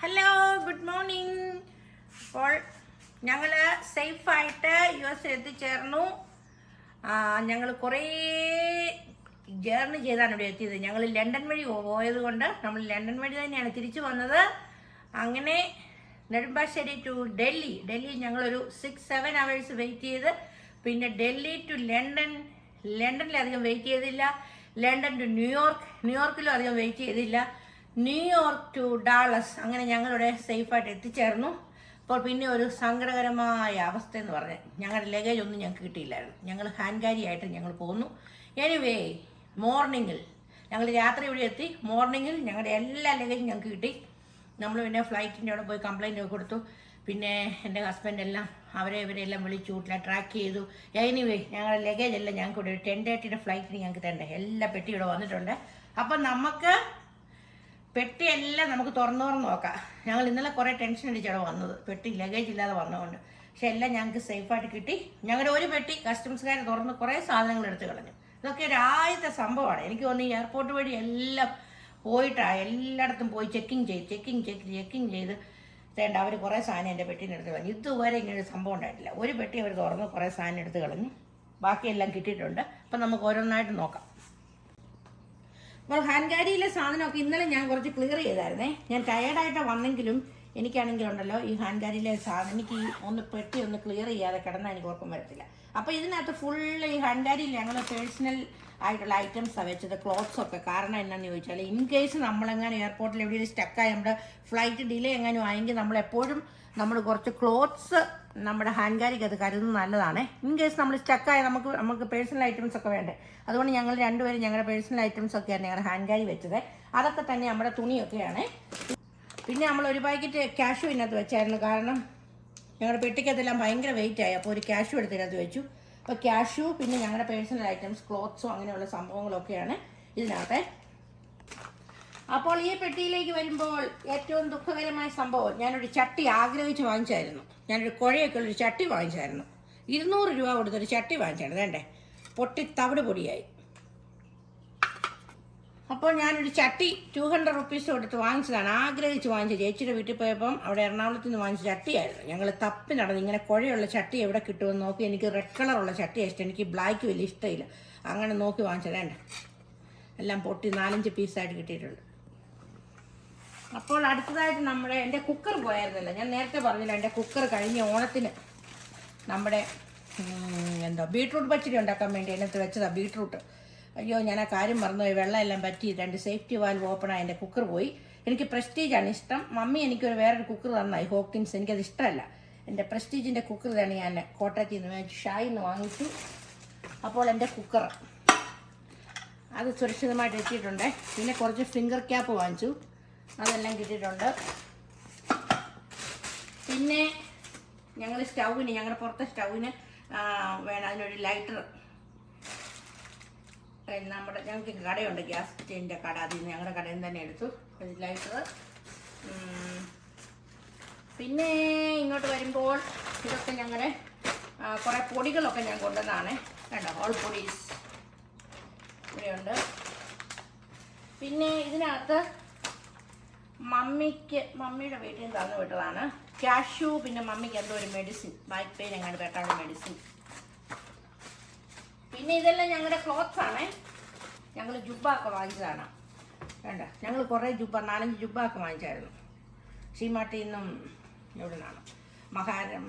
Hello, good morning. അപ്പോൾ ഞങ്ങൾ സേഫായിട്ട് US എത്തിച്ചേർന്നു. ഞങ്ങൾ കുറേ ജേർണി ചെയ്താണ് ഇവിടെ എത്തിയത്. ഞങ്ങൾ ലണ്ടൻ വഴി പോയത് കൊണ്ട് നമ്മൾ ലണ്ടൻ വഴി തന്നെയാണ് തിരിച്ചു വന്നത്. അങ്ങനെ നെടുമ്പാശ്ശേരി ടു ഡൽഹി ഞങ്ങളൊരു 6-7 hours വെയിറ്റ് ചെയ്ത്, പിന്നെ ഡൽഹി ടു ലണ്ടനിലധികം വെയിറ്റ് ചെയ്തില്ല. ലണ്ടൻ ടു ന്യൂയോർക്കിലും അധികം വെയിറ്റ് ചെയ്തില്ല. ന്യൂയോർക്ക് ടു ഡാളസ്, അങ്ങനെ ഞങ്ങളിവിടെ സേഫായിട്ട് എത്തിച്ചേർന്നു. അപ്പോൾ പിന്നെ ഒരു സങ്കടകരമായ അവസ്ഥ എന്ന് പറഞ്ഞാൽ ഞങ്ങളുടെ ലഗേജ് ഒന്നും ഞങ്ങൾക്ക് കിട്ടിയില്ലായിരുന്നു. ഞങ്ങൾ ഹാൻഡ് ക്യാരി ആയിട്ട് ഞങ്ങൾ പോന്നു. എനിവേ, മോർണിംഗിൽ ഞങ്ങൾ രാത്രി ഇവിടെ എത്തി. മോർണിംഗിൽ ഞങ്ങളുടെ എല്ലാ ലഗേജും ഞങ്ങൾക്ക് കിട്ടി. നമ്മൾ പിന്നെ ഫ്ലൈറ്റിൻ്റെ അവിടെ പോയി കംപ്ലൈൻ്റ് ഒക്കെ കൊടുത്തു. പിന്നെ എൻ്റെ ഹസ്ബൻഡെല്ലാം ഇവരെല്ലാം വിളിച്ചു, ട്രാക്ക് ചെയ്തു. എനിവേ, ഞങ്ങളുടെ ലഗേജ് എല്ലാം ഞങ്ങൾക്ക് ഇവിടെ 10:30 ഫ്ലൈറ്റിന് ഞങ്ങൾക്ക് തരണ്ടേ എല്ലാ പെട്ടി ഇവിടെ വന്നിട്ടുണ്ട്. അപ്പം നമുക്ക് പെട്ടിയെല്ലാം നമുക്ക് തുറന്നു നോക്കാം. ഞങ്ങൾ ഇന്നലെ കുറേ ടെൻഷൻ അടിച്ചാണ് വന്നത്, പെട്ടി ലഗേജ് ഇല്ലാതെ വന്നതുകൊണ്ട്. പക്ഷെ എല്ലാം ഞങ്ങൾക്ക് സേഫായിട്ട് കിട്ടി. ഞങ്ങളുടെ ഒരു പെട്ടി കസ്റ്റംസുകാർ തുറന്ന് കുറേ സാധനങ്ങൾ എടുത്ത് കളഞ്ഞു. ഇതൊക്കെ ഒരു ആദ്യത്തെ സംഭവമാണ്. എനിക്ക് തോന്നുന്നു ഈ എയർപോർട്ട് വഴി എല്ലാം പോയിട്ടാണ്, എല്ലായിടത്തും പോയി ചെക്കിങ് ചെയ്ത് വേണ്ട അവർ കുറേ സാധനം എൻ്റെ പെട്ടീനെ എടുത്ത് കളഞ്ഞു. ഇതുവരെ ഇങ്ങനൊരു സംഭവം ഉണ്ടായിട്ടില്ല. ഒരു പെട്ടി അവർ തുറന്ന് കുറേ സാധനം എടുത്ത് കളഞ്ഞു, ബാക്കിയെല്ലാം കിട്ടിയിട്ടുണ്ട്. അപ്പം നമുക്ക് ഓരോന്നായിട്ട് നോക്കാം. അപ്പോൾ ഹാൻഡ് ക്യാരിയിലെ സാധനമൊക്കെ ഇന്നലെ ഞാൻ കുറച്ച് ക്ലിയർ ചെയ്തായിരുന്നേ. ഞാൻ ടയേർഡായിട്ട് വന്നെങ്കിലും എനിക്കാണെങ്കിലുണ്ടല്ലോ ഈ ഹാൻഡ് ക്യാരിയിലെ സാധനം എനിക്ക് ഒന്ന് പെട്ടി ഒന്ന് ക്ലിയർ ചെയ്യാതെ കിടന്നാൽ എനിക്ക് ഉറക്കം വരത്തില്ല. അപ്പോൾ ഇതിനകത്ത് ഫുള്ള് ഈ ഹാൻഡ് ക്യാരിയിൽ ഞങ്ങൾ പേഴ്സണൽ ആയിട്ടുള്ള ഐറ്റംസാണ് വെച്ചത്, ക്ലോത്ത്സൊക്കെ. കാരണം എന്നാന്ന് ചോദിച്ചാൽ ഇൻ കേസ് നമ്മളെങ്ങാനും എയർപോർട്ടിൽ എവിടെയും സ്റ്റക്കായി നമ്മുടെ ഫ്ലൈറ്റ് ഡിലേ എങ്ങാനും ആയെങ്കിൽ നമ്മളെപ്പോഴും നമ്മൾ കുറച്ച് ക്ലോത്ത്സ് നമ്മുടെ ഹാൻഡ് ക്യാരിക്ക് അത് കരുതുന്നത് നല്ലതാണ്. ഇൻ കേസ് നമ്മൾ സ്റ്റക്കായി നമുക്ക് പേഴ്സണൽ ഐറ്റംസ് ഒക്കെ വേണ്ടേ. അതുകൊണ്ട് ഞങ്ങൾ രണ്ടുപേരും ഞങ്ങളുടെ പേഴ്സണൽ ഐറ്റംസ് ഒക്കെയാണ് ഞങ്ങളുടെ ഹാൻഡ് ക്യാരി വെച്ചത്. അതൊക്കെ തന്നെ നമ്മുടെ തുണിയൊക്കെയാണ്. പിന്നെ നമ്മൾ ഒരു പാക്കറ്റ് ക്യാഷു ഇതിനകത്ത് വെച്ചായിരുന്നു. കാരണം ഞങ്ങളുടെ പെട്ടിക്കകത്തെല്ലാം ഭയങ്കര വെയിറ്റ് ആയി. അപ്പോൾ ഒരു ക്യാഷു എടുത്തതിനകത്ത് വെച്ചു. അപ്പോൾ ക്യാഷു, പിന്നെ ഞങ്ങളുടെ പേഴ്സണൽ ഐറ്റംസ്, ക്ലോത്ത്സും അങ്ങനെയുള്ള സംഭവങ്ങളൊക്കെയാണ് ഇതിനകത്ത്. അപ്പോൾ ഈ പെട്ടിയിലേക്ക് വരുമ്പോൾ ഏറ്റവും ദുഃഖകരമായ സംഭവം, ഞാനൊരു ചട്ടി ആഗ്രഹിച്ച് വാങ്ങിച്ചായിരുന്നു. ഞാനൊരു കുഴയൊക്കെ ഉള്ളൊരു ചട്ടി വാങ്ങിച്ചായിരുന്നു. 200 രൂപ കൊടുത്തൊരു ചട്ടി വാങ്ങിച്ചാണ്. വേണ്ടേ, പൊട്ടി തവിട് പൊടിയായി. അപ്പോൾ ഞാനൊരു ചട്ടി 200 rupees കൊടുത്ത് വാങ്ങിച്ചതാണ്, ആഗ്രഹിച്ച് വാങ്ങിച്ചത്. ചേച്ചിയുടെ വീട്ടിൽ പോയപ്പം അവിടെ എറണാകുളത്ത് നിന്ന് വാങ്ങിച്ച ചട്ടിയായിരുന്നു. ഞങ്ങൾ തപ്പി നടന്നു, ഇങ്ങനെ കുഴയുള്ള ചട്ടി എവിടെ കിട്ടുമെന്ന് നോക്കി. എനിക്ക് റെഡ് കളറുള്ള ചട്ടിയാണ് ഇഷ്ടം, എനിക്ക് ബ്ലാക്ക് വലിയ ഇഷ്ടമില്ല. അങ്ങനെ നോക്കി വാങ്ങിച്ചത്. വേണ്ട, എല്ലാം പൊട്ടി 4-5 പീസായിട്ട് കിട്ടിയിട്ടുണ്ട്. അപ്പോൾ അടുത്തതായിട്ട് എൻ്റെ കുക്കർ പോയായിരുന്നില്ല, ഞാൻ നേരത്തെ പറഞ്ഞില്ല. എൻ്റെ കുക്കർ കഴിഞ്ഞ ഓണത്തിന് നമ്മുടെ ബീട്രൂട്ട് പച്ചടി ഉണ്ടാക്കാൻ വേണ്ടി അതിനകത്ത് വെച്ചതാണ്. ബീട്രൂട്ട്, അയ്യോ ഞാൻ ആ കാര്യം മറന്നുപോയി. വെള്ളം എല്ലാം പറ്റി 2 സേഫ്റ്റി വാൽവ് ഓപ്പണായി എൻ്റെ കുക്കർ പോയി. എനിക്ക് പ്രസ്റ്റീജാണ് ഇഷ്ടം. മമ്മി എനിക്കൊരു വേറൊരു കുക്കർ തന്നായി, ഹോക്കിൻസ്. എനിക്കത് ഇഷ്ടമല്ല. എൻ്റെ പ്രസ്റ്റീജിൻ്റെ കുക്കർ തന്നെ ഞാൻ കോട്ടയത്തിൽ നിന്ന് വാങ്ങിച്ചു, ഷായിന്ന് വാങ്ങിച്ചു. അപ്പോൾ എൻ്റെ കുക്കർ അത് സുരക്ഷിതമായിട്ട് എത്തിയിട്ടുണ്ട്. പിന്നെ കുറച്ച് ഫിംഗർ ക്യാപ്പ് വാങ്ങിച്ചു, അതെല്ലാം കിട്ടിയിട്ടുണ്ട്. പിന്നെ ഞങ്ങൾ ഞങ്ങളുടെ പുറത്തെ സ്റ്റൗവിന് വേണം അതിനൊരു ലൈറ്റർ. ഞങ്ങൾക്ക് കടയുണ്ട്, ഗ്യാസിൻ്റെ കട. അതിൽ നിന്ന് ഞങ്ങളുടെ കടയിൽ നിന്ന് തന്നെ എടുത്തു ഒരു ലൈറ്റർ. പിന്നെ ഇങ്ങോട്ട് വരുമ്പോൾ ഇതൊക്കെ ഞങ്ങളുടെ കുറേ പൊടികളൊക്കെ ഞാൻ കൊണ്ടുവന്നതാണ്. കണ്ടോ, ഹോൾ പൊടീസ് ഇവിടെയുണ്ട്. പിന്നെ ഇതിനകത്ത് മമ്മിയുടെ വീട്ടിൽ നിന്ന് തന്നു വിട്ടതാണ് ക്യാഷു. പിന്നെ മമ്മിക്ക് എന്തോ ഒരു മെഡിസിൻ, ബാക്ക് പെയിൻ എങ്ങാണ്ട് കേട്ടാണ് മെഡിസിൻ. പിന്നെ ഇതെല്ലാം ഞങ്ങളുടെ ക്ലോത്ത്സ് ആണ്. ഞങ്ങൾ ജുബ്ബൊക്കെ വാങ്ങിച്ചതാണ്. വേണ്ട, ഞങ്ങൾ കുറേ 4-5 ജുബ്ബൊക്കെ വാങ്ങിച്ചായിരുന്നു. ഷീമാട്ടിൽ നിന്നും എവിടെ നിന്നാണ്,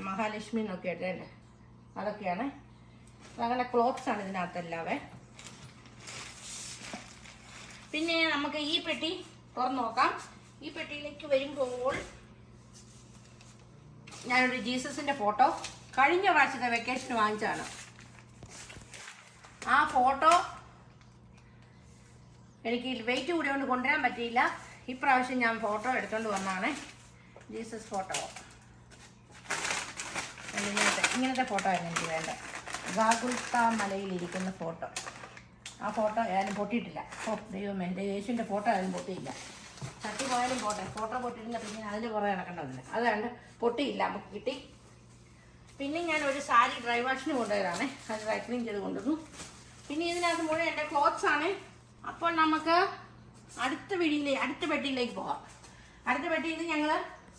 മഹാലക്ഷ്മി എന്നൊക്കെ ആയിട്ട്. അതൊക്കെയാണ് അങ്ങനെ ക്ലോത്ത്സ് ആണ് ഇതിനകത്തെല്ലാവേ. പിന്നെ നമുക്ക് ഈ പെട്ടി തുറന്നു നോക്കാം. ഈ പെട്ടിയിലേക്ക് വരുമ്പോൾ ഞാനൊരു ജീസസിൻ്റെ ഫോട്ടോ കഴിഞ്ഞ പ്രാവശ്യത്തെ വെക്കേഷന് വാങ്ങിച്ചതാണ്. ആ ഫോട്ടോ എനിക്ക് വെയിറ്റ് കൂടിയോണ്ട് കൊണ്ടുവരാൻ പറ്റിയില്ല. ഇപ്രാവശ്യം ഞാൻ ഫോട്ടോ എടുത്തുകൊണ്ട് വന്നതാണ്. ജീസസ് ഫോട്ടോ ഇങ്ങനത്തെ ഫോട്ടോ ആയിരുന്നു എനിക്ക് വേണ്ടത്. ഗാഗുൽത്ത മലയിലിരിക്കുന്ന ഫോട്ടോ. ആ ഫോട്ടോ ഏതായാലും പൊട്ടിയിട്ടില്ല. ദൈവമേ, എൻ്റെ യേശുവിൻ്റെ ഫോട്ടോ ആയാലും പൊട്ടിയില്ല. ചട്ടി പോയാലും പോട്ടെ, ഫോട്ടോ പൊട്ടിയിരുന്ന പിന്നെ അതിൽ കുറേ നടക്കേണ്ടതില്ല. അതുകൊണ്ട് പൊട്ടിയില്ല, നമുക്ക് കിട്ടി. പിന്നെ ഞാൻ ഒരു സാരി ഡ്രൈ വാഷിന് കൊണ്ടുവരാണ്, അത് ഡ്രൈ ക്ലീൻ ചെയ്ത് കൊണ്ടുവന്നു. പിന്നെ ഇതിനകത്ത് മുഴുവൻ എൻ്റെ ക്ലോത്ത്സ് ആണ്. അപ്പോൾ നമുക്ക് അടുത്ത പെട്ടിയിലേക്ക് പോകാം. അടുത്ത പെട്ടിയിൽ ഞങ്ങൾ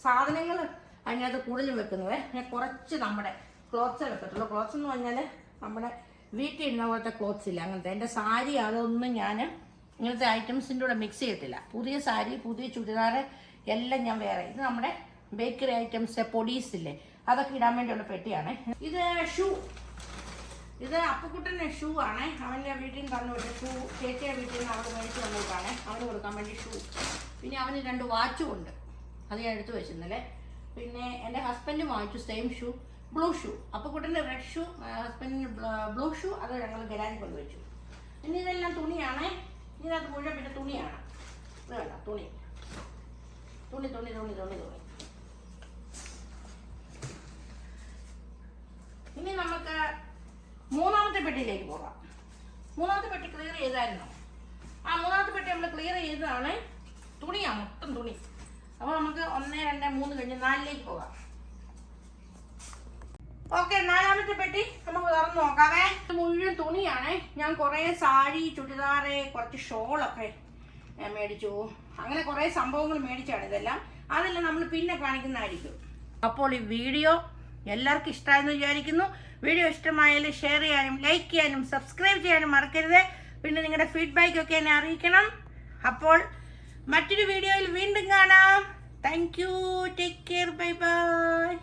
സാധനങ്ങൾ അതിനകത്ത് കൂടുതലും വെക്കുന്നത് ഞാൻ കുറച്ച് നമ്മുടെ ക്ലോത്ത്സേ വെക്കത്തുള്ളൂ. ക്ലോത്ത്സ് എന്ന് പറഞ്ഞാൽ നമ്മുടെ വീട്ടിൽ ഇടുന്ന പോലത്തെ ക്ലോത്ത്സ് ഇല്ല, അങ്ങനത്തെ എൻ്റെ സാരി അതൊന്നും ഞാൻ ഇങ്ങനത്തെ ഐറ്റംസിൻ്റെ കൂടെ മിക്സ് ചെയ്യത്തില്ല. പുതിയ സാരി, പുതിയ ചുരിദാർ എല്ലാം ഞാൻ വേറെ. ഇത് നമ്മുടെ ബേക്കറി ഐറ്റംസ്, പൊടീസ് ഇല്ലേ, അതൊക്കെ ഇടാൻ വേണ്ടിയുള്ള പെട്ടിയാണ്. ഇത് ഷൂ, ഇത് അപ്പുക്കുട്ടൻ്റെ ഷൂ ആണ്. അവൻ്റെ വീട്ടിൽ നിന്ന് തന്നു വിട്ട ഷൂ, ചേച്ചിയുടെ വീട്ടിൽ നിന്ന് അവിടെ മേടിച്ച് തന്നിട്ടാണ് അവന് കൊടുക്കാൻ വേണ്ടി ഷൂ. പിന്നെ അവന് 2 വാച്ചും ഉണ്ട്, അത് ഞാൻ എടുത്തു വെച്ചിരുന്നല്ലേ. പിന്നെ എൻ്റെ ഹസ്ബൻഡ് വാങ്ങിച്ചു സെയിം ഷൂ, ബ്ലൂ ഷൂ. അപ്പുക്കുട്ടൻ്റെ റെഡ് ഷൂ, ഹസ്ബൻഡിന് ബ്ലൂ ഷൂ, അത് ഞങ്ങൾ ഗരാനിൽ കൊണ്ടുവച്ചു. പിന്നെ ഇതെല്ലാം തുണിയാണ്. ഇതിനകത്ത് മുഴുവൻ പിന്നെ തുണിയാണ്. ഇത് വേണ്ട, തുണി തുണി തുണി തുണി തുണി തുണി. ഇനി നമുക്ക് 3ാമത്തെ പെട്ടിയിലേക്ക് പോകാം. 3ാമത്തെ പെട്ടി ക്ലിയർ ചെയ്തായിരുന്നു. ആ 3ാമത്തെ പെട്ടി നമ്മൾ ക്ലിയർ ചെയ്തതാണ്. തുണിയാണ്, മൊത്തം തുണി. അപ്പോൾ നമുക്ക് 1, 2, 3 കഴിഞ്ഞ് 4ലേക്ക് പോകാം. ഓക്കെ, 4ാമത്തെ പെട്ടി നമുക്ക് തുറന്ന് നോക്കാവേ. മുഴുവൻ തുണിയാണ്. ഞാൻ കുറേ സാരി, ചുരിദാറ്, കുറച്ച് ഷോളൊക്കെ മേടിച്ചു. അങ്ങനെ കുറേ സംഭവങ്ങൾ മേടിച്ചാണ് ഇതെല്ലാം. അതെല്ലാം നമ്മൾ പിന്നെ കാണിക്കുന്നതായിരിക്കും. അപ്പോൾ ഈ വീഡിയോ എല്ലാവർക്കും ഇഷ്ടമായെന്ന് വിചാരിക്കുന്നു. വീഡിയോ ഇഷ്ടമായാലും ഷെയർ ചെയ്യാനും ലൈക്ക് ചെയ്യാനും സബ്സ്ക്രൈബ് ചെയ്യാനും മറക്കരുത്. പിന്നെ നിങ്ങളുടെ ഫീഡ്ബാക്കൊക്കെ എന്നെ അറിയിക്കണം. അപ്പോൾ മറ്റൊരു വീഡിയോയിൽ വീണ്ടും കാണാം. Thank you, take care, bye bye.